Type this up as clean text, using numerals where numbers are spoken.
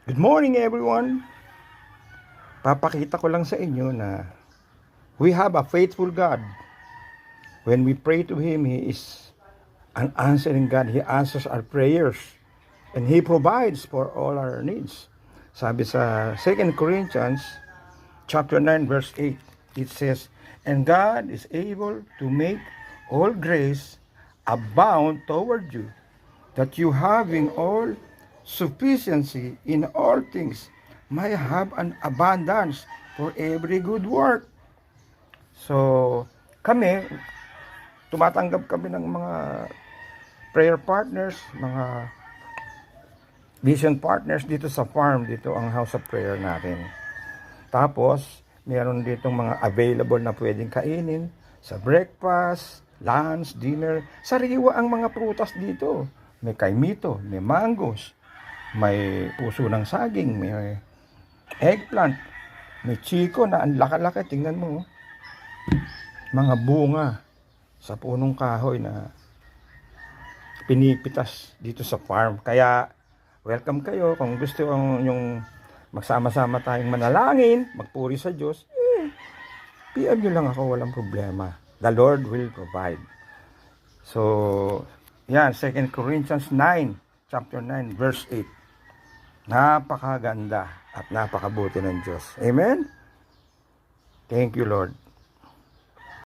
Good morning everyone! Papakita ko lang sa inyo na we have a faithful God. When we pray to Him, He is an answering God. He answers our prayers. And He provides for all our needs. Sabi sa 2 Corinthians chapter 9 verse 8, it says, "And God is able to make all grace abound toward you, that you having all sufficiency in all things may have an abundance for every good work." So, kami, tumatanggap kami ng mga prayer partners, mga vision partners dito sa farm, dito ang house of prayer natin. Tapos, meron ditong mga available na pwedeng kainin sa breakfast, lunch, dinner. Sariwa ang mga prutas dito. May kaimito, may mangoes, may puso ng saging, may eggplant, may chiko na ang laki-laki. Tingnan mo, mga bunga sa punong kahoy na pinipitas dito sa farm. Kaya, welcome kayo. Kung gusto yung magsama-sama tayong manalangin, magpuri sa Diyos, PM nyo lang ako, walang problema. The Lord will provide. So, yan, 2 Corinthians 9, chapter 9, verse 8. Napakaganda at napakabuti ng Diyos. Amen? Thank you, Lord.